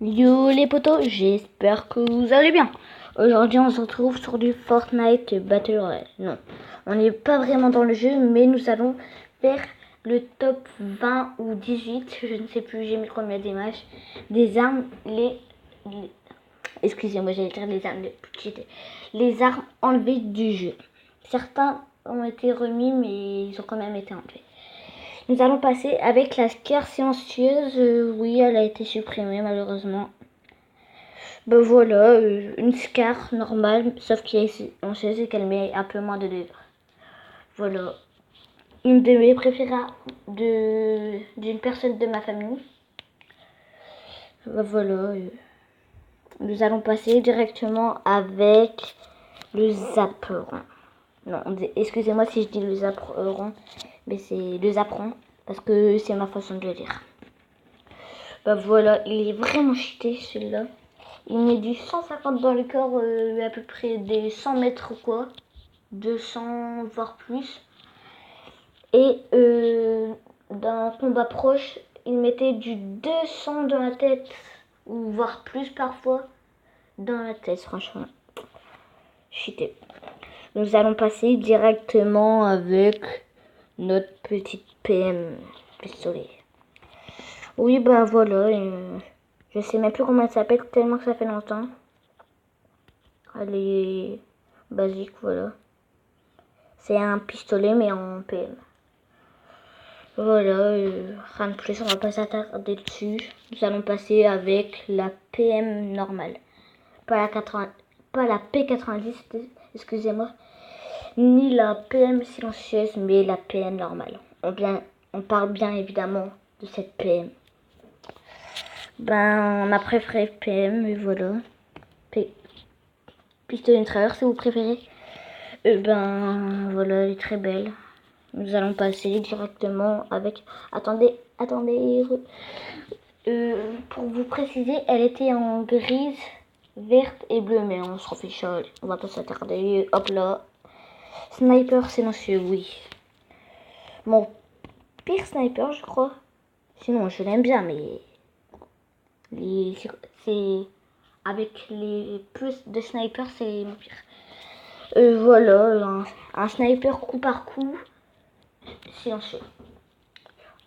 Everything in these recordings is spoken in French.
Yo les potos, j'espère que vous allez bien. Aujourd'hui on se retrouve sur du Fortnite Battle Royale. Non, on n'est pas vraiment dans le jeu, mais nous allons faire le top 20 ou 18, je ne sais plus, j'ai mis combien d'images, des armes, excusez-moi, j'allais dire les armes, les armes enlevées du jeu. Certains ont été remis, mais ils ont quand même été enlevés. Nous allons passer avec la Scar silencieuse. Oui, elle a été supprimée malheureusement. Ben voilà, une Scar normale, sauf qu'on sait qu'elle met un peu moins de dégâts. Voilà. Une de mes préférées d'une personne de ma famille. Ben voilà. Nous allons passer directement avec le zapperon. Non, excusez-moi si je dis le zapperon, mais c'est le zapperon parce que c'est ma façon de le dire. Bah voilà, il est vraiment cheaté celui-là. Il met du 150 dans le corps, à peu près des 100 mètres ou quoi. 200 voire plus. Et dans un combat proche, il mettait du 200 dans la tête, ou voire plus parfois, dans la tête, franchement. Cheaté. Nous allons passer directement avec notre petite PM pistolet. Oui, bah voilà. Je sais même plus comment elle s'appelle, tellement que ça fait longtemps. Elle est basique, voilà. C'est un pistolet, mais en PM. Voilà, rien de plus, on va pas s'attarder dessus. Nous allons passer avec la PM normale. Pas la P90, excusez-moi. Ni la PM silencieuse, mais la PM normale. On parle bien évidemment de cette PM. Ben, ma préférée PM, et voilà. Pistolet mitrailleur, si vous préférez. Ben, voilà, elle est très belle. Nous allons passer directement avec... Attendez. Pour vous préciser, elle était en grise, verte et bleue, mais on s'en fiche. On va pas s'attarder. Hop là. Sniper silencieux, oui. Mon pire sniper, je crois. Sinon, je l'aime bien, mais... c'est... Avec les plus de sniper, c'est mon pire. Voilà, un sniper coup par coup, silencieux.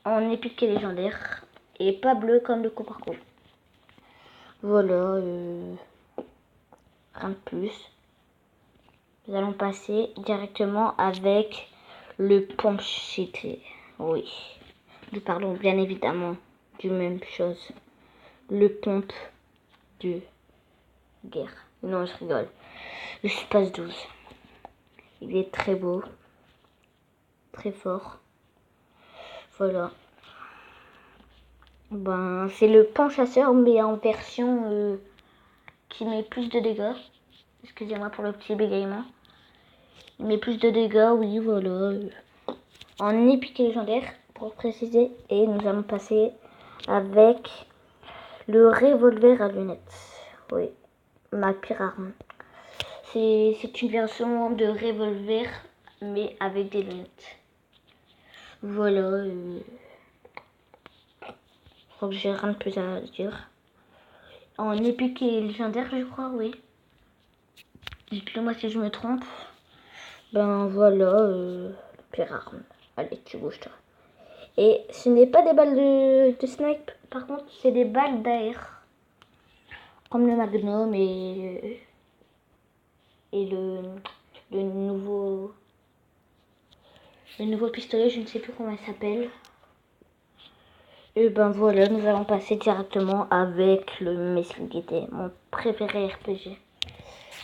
En épique et légendaire. Et pas bleu comme le coup par coup. Voilà, rien de plus. Nous allons passer directement avec le pompe cheaté. Oui, nous parlons bien évidemment du même chose. Le pompe de guerre. Non, je rigole. Le Space 12. Il est très beau. Très fort. Voilà. Ben, c'est le pan chasseur, mais en version qui met plus de dégâts. Excusez-moi pour le petit bégaiement. Il met plus de dégâts, oui, voilà. En épique légendaire, pour préciser. Et nous allons passer avec le revolver à lunettes. Oui, ma pire arme. C'est une version de revolver, mais avec des lunettes. Voilà. Je crois que j'ai rien de plus à dire. En épique et légendaire, je crois, oui. Dites-le moi si je me trompe. Ben voilà, pire arme. Allez, tu bouges toi. Et ce n'est pas des balles de snipe, par contre, c'est des balles d'air. Comme le Magnum et le nouveau pistolet, je ne sais plus comment il s'appelle. Et ben voilà, nous allons passer directement avec le missile guidé, mon préféré RPG.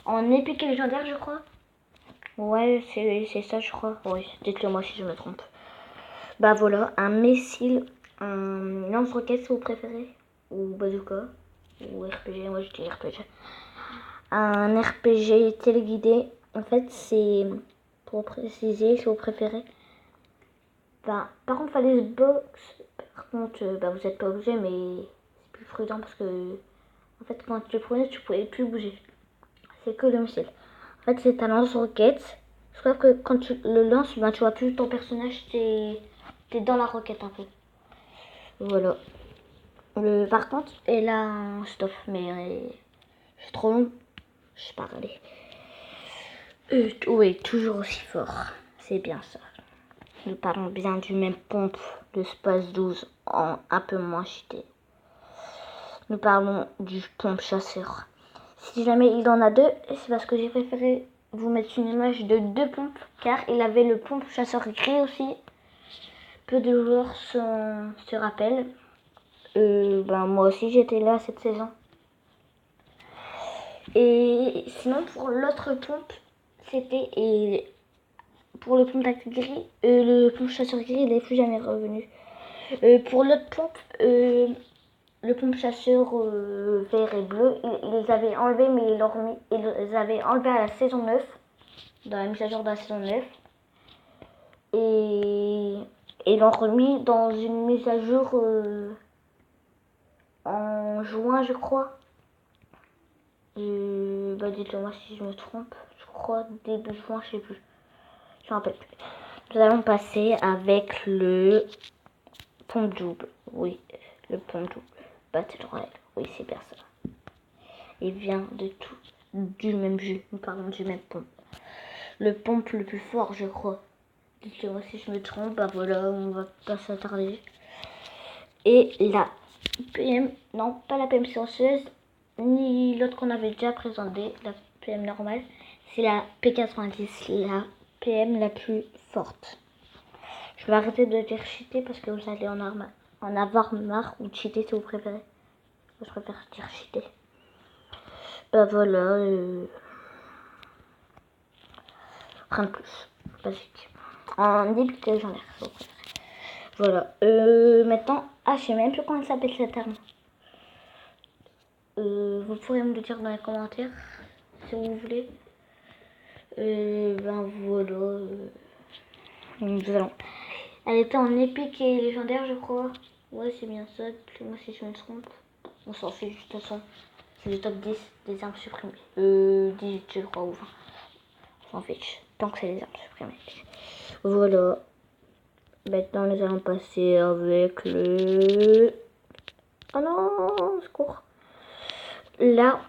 En épique et légendaire, je crois. Ouais, c'est ça, je crois. Oui, dites-le moi si je me trompe. Bah voilà, un missile, un lance-roquette si vous préférez, ou bazooka, ou RPG, moi je dis RPG. Un RPG téléguidé, en fait c'est, pour préciser si vous préférez, bah, par contre fallait se box, par contre bah, vous n'êtes pas obligé, mais c'est plus prudent parce que en fait quand tu le prenais tu pouvais plus bouger, c'est que le missile. En fait c'est un lance-roquette, sauf que quand tu le lances, bah, tu vois plus ton personnage, t'es dans la roquette un peu. Voilà. Par contre, elle a un stop, mais c'est trop long. Je sais pas regarder. Oui, toujours aussi fort. C'est bien ça. Nous parlons bien du même pompe de Space 12 en un peu moins cheaté. Nous parlons du pompe chasseur. Si jamais il en a deux, c'est parce que j'ai préféré vous mettre une image de deux pompes, car il avait le pompe chasseur gris aussi. Peu de joueurs se rappellent. Moi aussi j'étais là cette saison. Et sinon pour l'autre pompe, c'était pour le pompe tactique gris, le pompe chasseur gris il n'est plus jamais revenu. Pour l'autre pompe, le pompe chasseur vert et bleu, ils les avaient enlevés, mais ils les avaient enlevés à la saison 9, dans la mise à jour de la saison 9. Et ils l'ont remis dans une mise à jour en juin, je crois. Dites-moi si je me trompe. Je crois début juin, je sais plus. Je me rappelle plus. Nous allons passer avec le pompe double. Oui, le pompe double. Battle Royale. Oui, c'est bien ça. Il vient de tout, du même jeu. Nous parlons du même pompe. Le pompe le plus fort, je crois. Dites-moi si je me trompe. Bah voilà, on va pas s'attarder. Et la PM, non, pas la PM silencieuse, ni l'autre qu'on avait déjà présenté, la PM normale. C'est la P90, la PM la plus forte. Je vais arrêter de dire cheater parce que vous allez en avoir marre, ou cheater si vous préférez. Je préfère dire cheater. Bah voilà. Rien de plus. Basique. En début de légendaire, si vous préférez. Voilà. Maintenant, je sais même plus comment elle s'appelle cette arme. Vous pourrez me le dire dans les commentaires si vous voulez. Voilà. Nous allons. Elle était en épique et légendaire, je crois. Ouais, c'est bien ça. Moi, si je me trompe. On s'en fiche, de toute façon. C'est le top 10 des armes supprimées. 18, je crois, ou 20. On s'en fiche. Tant que c'est les armes supprimées. Voilà. Maintenant, nous allons passer avec le... Oh non, secours. Là,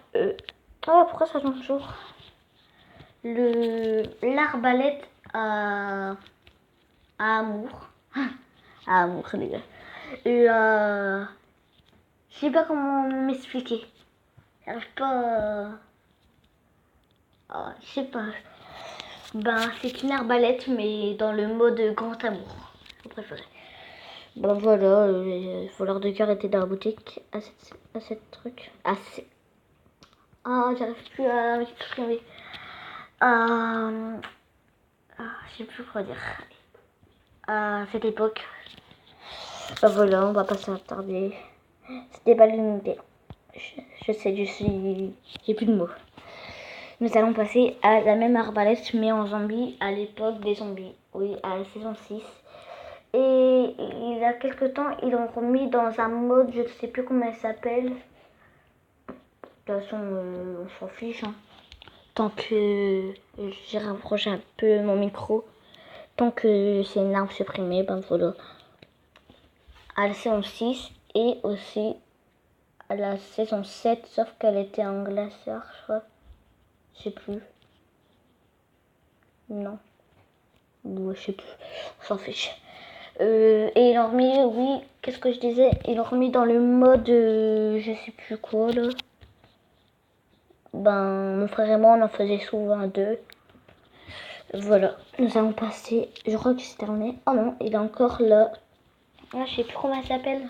pourquoi ça change toujours? L'arbalète à amour. À amour, les gars. Je sais pas comment m'expliquer. J'arrive pas je sais pas. C'est une arbalète, mais dans le mode grand amour. Vous préférez. Voilà, le voleur de cœur était dans la boutique à cette truc. J'arrive plus à m'exprimer. Je sais plus quoi dire. À cette époque. Voilà, on va pas s'attarder. C'était pas l'unité. Je sais, j'ai plus de mots. Nous allons passer à la même arbalète, mais en zombie, à l'époque des zombies. Oui, à la saison 6. Et il y a quelques temps, ils l'ont remis dans un mode, je ne sais plus comment elle s'appelle. De toute façon, on s'en fiche. Hein. Tant que j'ai rapproché un peu mon micro, tant que c'est une arme supprimée, voilà. À la saison 6 et aussi à la saison 7, sauf qu'elle était en glaceur, je crois. Je sais plus. Non. Ou je sais plus. On s'en fiche. Et ils l'ont remis, oui, qu'est-ce que je disais? Ils l'ont remis dans le mode, je sais plus quoi là. Mon frère et moi, on en faisait souvent deux. Voilà, nous allons passer. Je crois que c'est terminé. Oh non, il est encore là. Je sais plus comment elle s'appelle.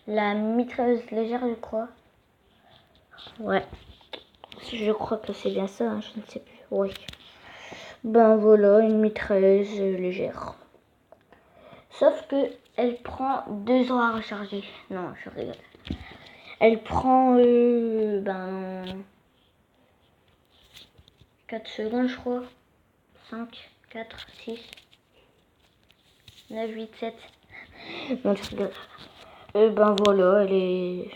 La mitrailleuse légère, je crois. Ouais. Je crois que c'est bien ça, hein, je ne sais plus. Oui. Voilà, une mitrailleuse légère. Sauf que elle prend 2 ans à recharger. Non, je rigole. Elle prend 4 secondes, je crois. 5, 4, 6, 9, 8, 7. Non, je rigole. Voilà, elle est...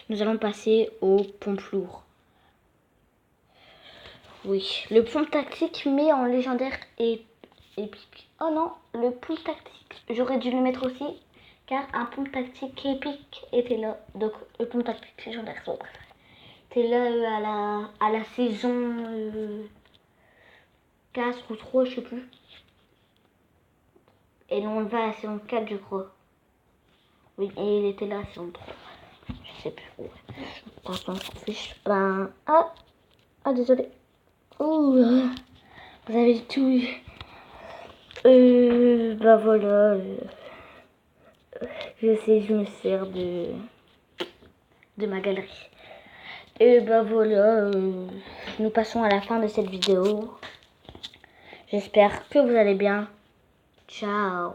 Nous allons passer aux pompes lourds. Oui, le pompe tactique, mais en légendaire, est épique. Oh non, le pool tactique. J'aurais dû le mettre aussi, car un pool tactique épique était là. Donc le pool tactique, c'est mon perso préféré. Était là à la saison 4 ou 3, je sais plus. Et nous on va à la saison 4, je crois. Oui, et il était là à la saison 3. Je sais plus. Ouais. Par contre, on s'en fiche. Ben. Ah, désolé. Ouh, vous avez tout eu. Bah voilà. Je sais, je me sers de ma galerie. Et bah voilà. Nous passons à la fin de cette vidéo. J'espère que vous allez bien. Ciao.